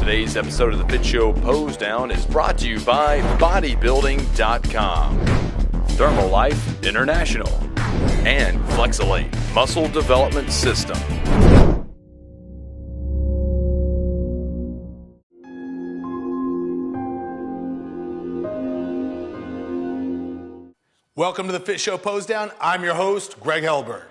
Today's episode of the Fit Show Posedown is brought to you by bodybuilding.com, Thermolife International, and Flexolate Muscle Development System. Welcome to the Fit Show Posedown. I'm your host, Greg Hellberg.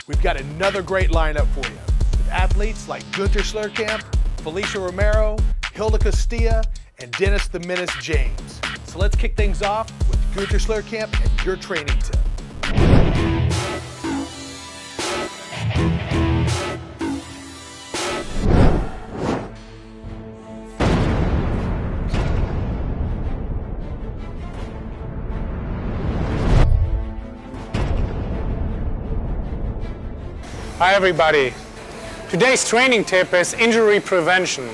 We've got another great lineup for you, with athletes like Gunther Schlierkamp, Felicia Romero, Hilda Castillo, and Dennis the Menace James. So let's kick things off with Gunther Schlierkamp and your training tip. Hi everybody. Today's training tip is injury prevention.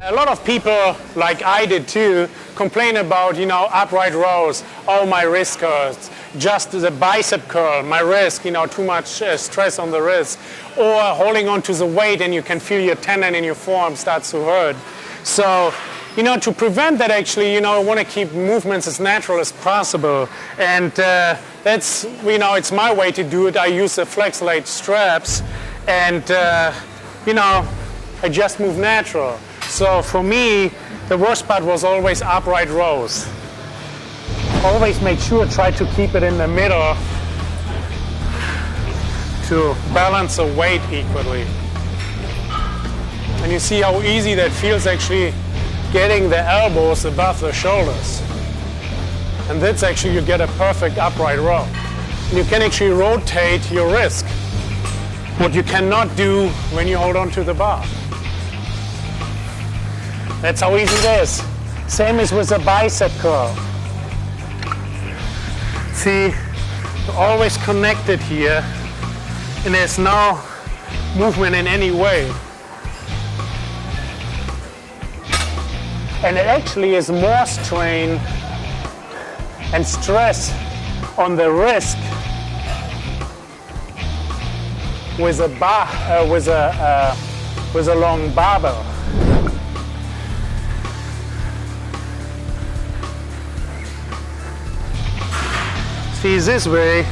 A lot of people, like I did too, complain about, upright rows. Oh, my wrist hurts. Just the bicep curl, my wrist, too much stress on the wrist. Or holding on to the weight and you can feel your tendon in your forearm starts to hurt. So, to prevent that actually, I want to keep movements as natural as possible. And that's, it's my way to do it. I use the Flexolate straps and, I just move natural. So for me, the worst part was always upright rows. Always make sure, try to keep it in the middle to balance the weight equally. And you see how easy that feels actually getting the elbows above the shoulders. And that's actually, you get a perfect upright row. And you can actually rotate your wrist, what you cannot do when you hold on to the bar. That's how easy it is. Same as with the bicep curl. See, you're always connected here, and there's no movement in any way. And it actually is more strain and stress on the wrist with a long barbell. See, this way,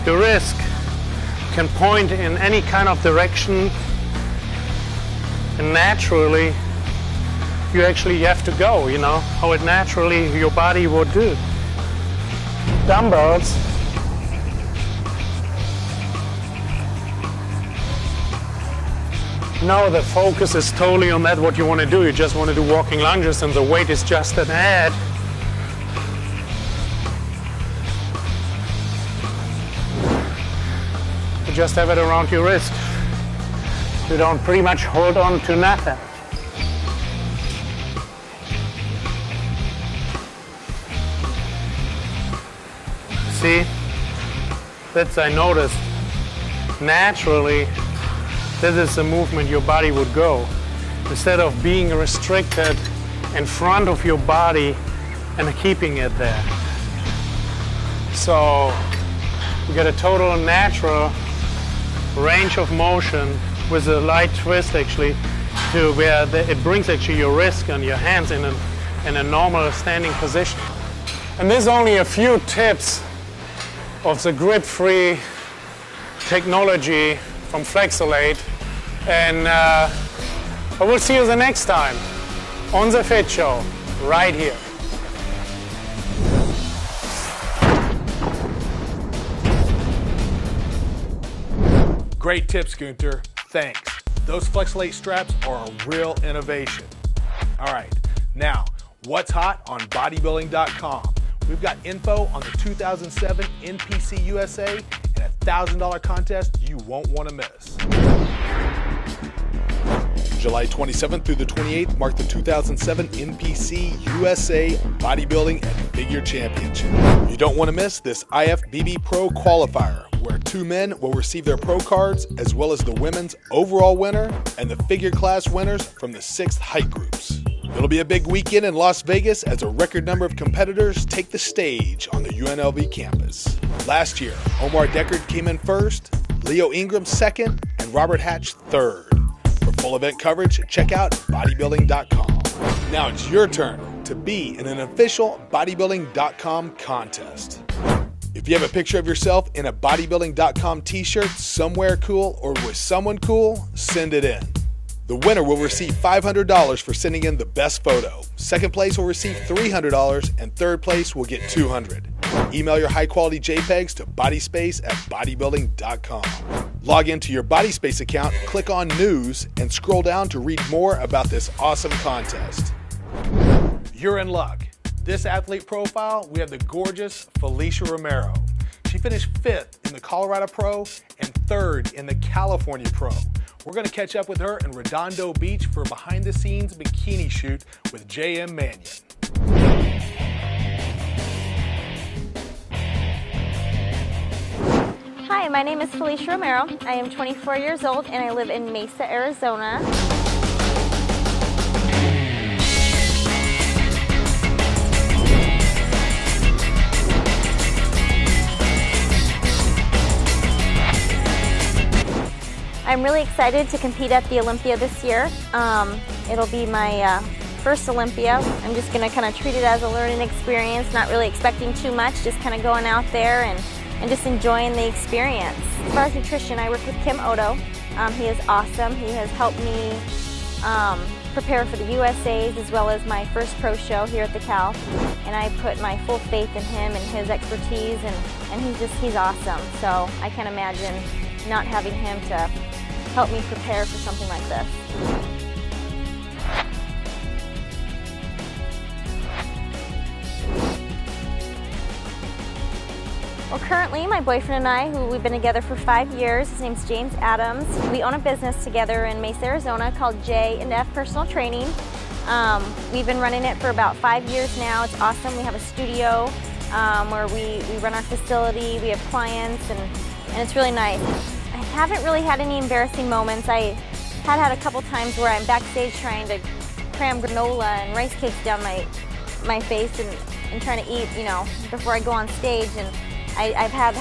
the wrist can point in any kind of direction. And naturally, you actually have to go, how it naturally your body would do. Dumbbells. Now the focus is totally on that, what you want to do. You just want to do walking lunges and the weight is just an add. You just have it around your wrist. You don't pretty much hold on to nothing. See, that's I noticed. Naturally, this is the movement your body would go. Instead of being restricted in front of your body and keeping it there. So, you get a total natural range of motion with a light twist actually, to where it brings actually your wrist and your hands in a normal standing position. And there's only a few tips of the grip-free technology from Flexolate. And I will see you the next time on the Fit Show, right here. Great tips, Gunther. Thanks. Those Flexolate straps are a real innovation. All right, now, what's hot on bodybuilding.com? We've got info on the 2007 NPC USA and a $1,000 contest you won't want to miss. July 27th through the 28th mark the 2007 NPC USA Bodybuilding and Figure Championship. You don't want to miss this IFBB Pro Qualifier, where 2 men will receive their pro cards, as well as the women's overall winner and the figure class winners from the 6th height groups. It'll be a big weekend in Las Vegas as a record number of competitors take the stage on the UNLV campus. Last year, Omar Deckard came in first, Leo Ingram second, and Robert Hatch third. For full event coverage, check out bodybuilding.com. Now it's your turn to be in an official bodybuilding.com contest. If you have a picture of yourself in a bodybuilding.com t-shirt somewhere cool or with someone cool, send it in. The winner will receive $500 for sending in the best photo. Second place will receive $300 and third place will get $200. Email your high-quality JPEGs to bodyspace@bodybuilding.com. Log into your BodySpace account, click on News, and scroll down to read more about this awesome contest. You're in luck. This athlete profile, we have the gorgeous Felicia Romero. She finished 5th in the Colorado Pro and 3rd in the California Pro. We're going to catch up with her in Redondo Beach for a behind-the-scenes bikini shoot with J.M. Mannion. Hi, my name is Felicia Romero. I am 24 years old and I live in Mesa, Arizona. I'm really excited to compete at the Olympia this year. It'll be my first Olympia. I'm just going to kind of treat it as a learning experience, not really expecting too much, just kind of going out there and just enjoying the experience. As far as nutrition, I work with Kim Odo. He is awesome. He has helped me prepare for the USAs as well as my first pro show here at the Cal. And I put my full faith in him and his expertise, and he's awesome. So I can't imagine not having him to help me prepare for something like this. Well, currently my boyfriend and I, who we've been together for 5 years, his name's James Adams. We own a business together in Mesa, Arizona called J&F Personal Training. We've been running it for about 5 years now. It's awesome. We have a studio where we run our facility, we have clients, and it's really nice. I haven't really had any embarrassing moments. I had a couple times where I'm backstage trying to cram granola and rice cakes down my face and trying to eat, before I go on stage. And I've had,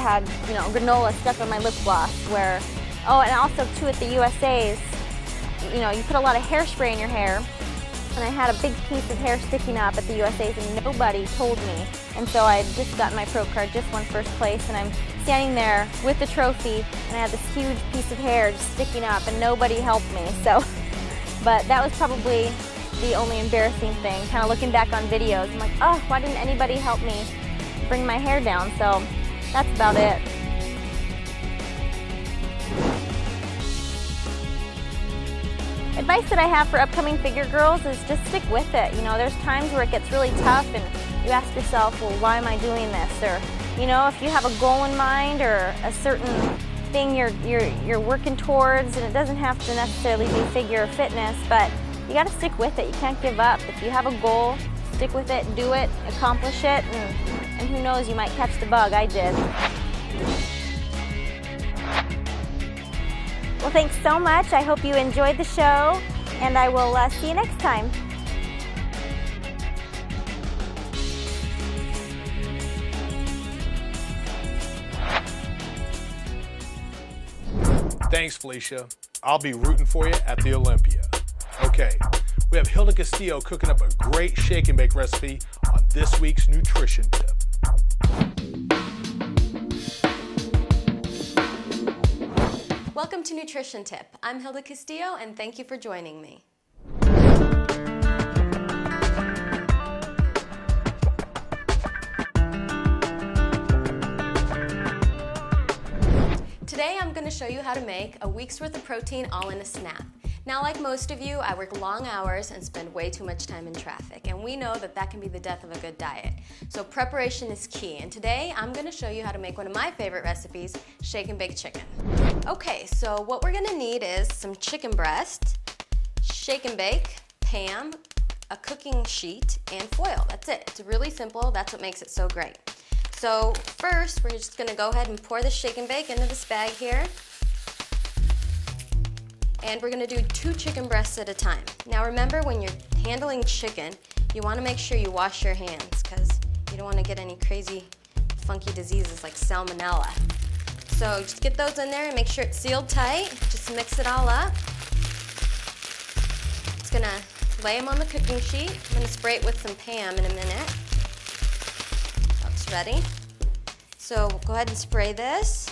granola stuck on my lip gloss where, and also too at the USAs, you put a lot of hairspray in your hair. And I had a big piece of hair sticking up at the USAs and nobody told me. And so I had just gotten my pro card, just won first place, and I'm standing there with the trophy and I had this huge piece of hair just sticking up and nobody helped me. So, but that was probably the only embarrassing thing. Kind of looking back on videos, I'm like, oh, why didn't anybody help me bring my hair down? So that's about it. Advice that I have for upcoming figure girls is just stick with it. There's times where it gets really tough and you ask yourself, well, why am I doing this? Or, if you have a goal in mind or a certain thing you're working towards, and it doesn't have to necessarily be figure or fitness, but you got to stick with it. You can't give up. If you have a goal, stick with it, do it, accomplish it, and who knows, you might catch the bug. I did. Well, thanks so much. I hope you enjoyed the show, and I will see you next time. Thanks, Felicia. I'll be rooting for you at the Olympia. Okay, we have Hilda Castillo cooking up a great shake and bake recipe on this week's nutrition tip. Welcome to Nutrition Tip. I'm Hilda Castillo, and thank you for joining me. Today I'm going to show you how to make a week's worth of protein all in a snap. Now, like most of you, I work long hours and spend way too much time in traffic, and we know that can be the death of a good diet. So preparation is key, and today I'm going to show you how to make one of my favorite recipes, shake and bake chicken. Okay, so what we're going to need is some chicken breast, shake and bake, Pam, a cooking sheet, and foil. That's it. It's really simple. That's what makes it so great. So first, we're just going to go ahead and pour the shake and bake into this bag here. And we're going to do 2 chicken breasts at a time. Now remember, when you're handling chicken, you want to make sure you wash your hands because you don't want to get any crazy funky diseases like salmonella. So just get those in there and make sure it's sealed tight. Just mix it all up. Just going to lay them on the cooking sheet. I'm going to spray it with some Pam in a minute. Looks ready. So go ahead and spray this.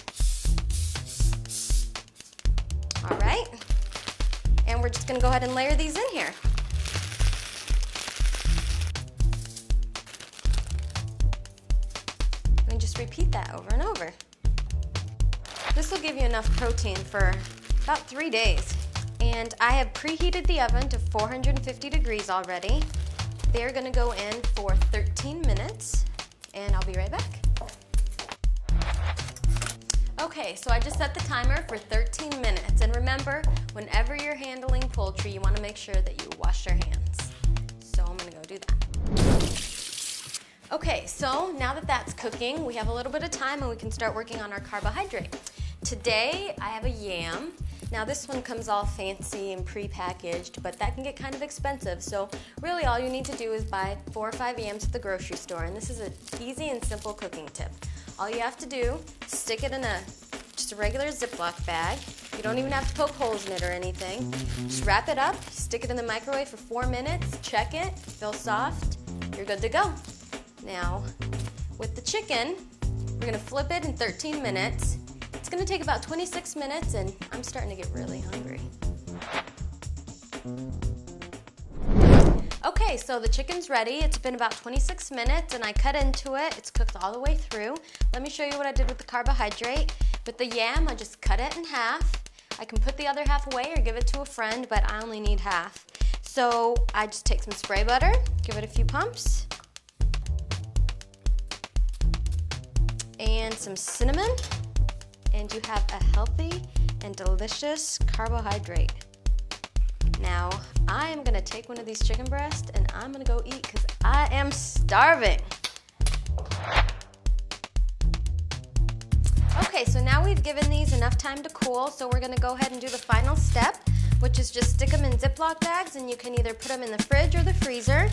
All right. And we're just going to go ahead and layer these in here. And just repeat that over and over. This will give you enough protein for about 3 days. And I have preheated the oven to 450 degrees already. They're going to go in for 13 minutes, and I'll be right back. Okay, so I just set the timer for 13 minutes. And remember, whenever you're handling poultry, you want to make sure that you wash your hands. So I'm going to go do that. Okay, so now that that's cooking, we have a little bit of time and we can start working on our carbohydrate. Today, I have a yam. Now this one comes all fancy and pre-packaged, but that can get kind of expensive. So really all you need to do is buy 4 or 5 yams at the grocery store. And this is an easy and simple cooking tip. All you have to do is stick it in just a regular Ziploc bag. You don't even have to poke holes in it or anything. Just wrap it up, stick it in the microwave for 4 minutes, check it, feels soft, you're good to go. Now, with the chicken, we're gonna flip it in 13 minutes. It's gonna take about 26 minutes and I'm starting to get really hungry. Okay, so the chicken's ready. It's been about 26 minutes and I cut into it. It's cooked all the way through. Let me show you what I did with the carbohydrate. With the yam, I just cut it in half. I can put the other half away or give it to a friend, but I only need half. So I just take some spray butter, give it a few pumps, and some cinnamon, and you have a healthy and delicious carbohydrate. Now, I am gonna take one of these chicken breasts and I'm gonna go eat because I am starving. Okay, so now we've given these enough time to cool, so we're gonna go ahead and do the final step, which is just stick them in Ziploc bags, and you can either put them in the fridge or the freezer.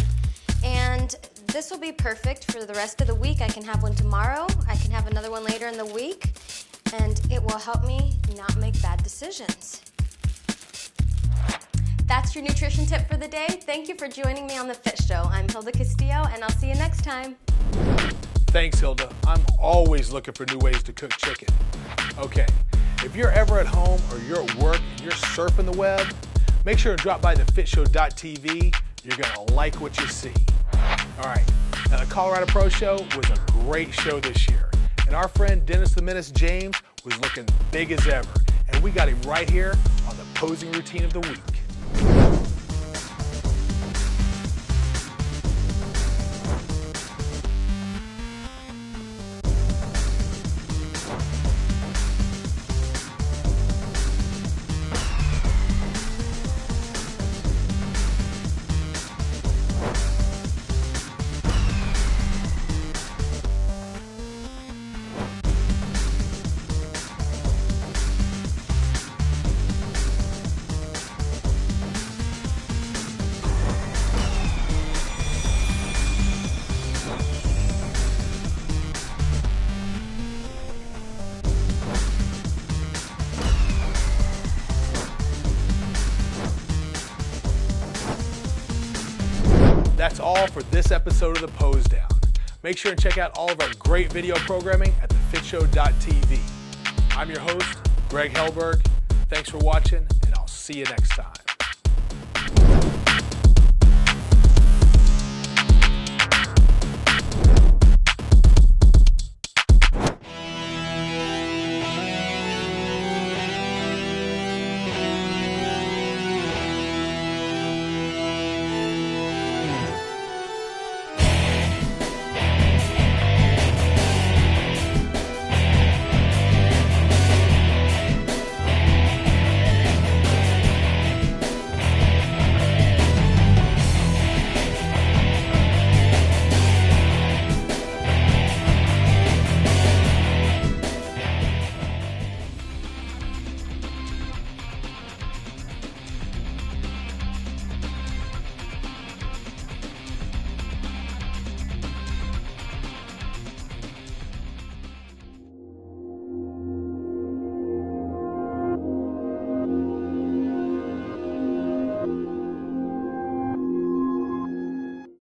And this will be perfect for the rest of the week. I can have one tomorrow, I can have another one later in the week, and it will help me not make bad decisions. That's your nutrition tip for the day. Thank you for joining me on The Fit Show. I'm Hilda Castillo, and I'll see you next time. Thanks, Hilda. I'm always looking for new ways to cook chicken. Okay, if you're ever at home or you're at work and you're surfing the web, make sure to drop by thefitshow.tv. You're gonna like what you see. All right, now the Colorado Pro Show was a great show this year, and our friend Dennis the Menace James was looking big as ever, and we got him right here on the posing routine of the week. That's all for this episode of the Posedown. Make sure and check out all of our great video programming at thefitshow.tv. I'm your host, Greg Hellberg. Thanks for watching, and I'll see you next time.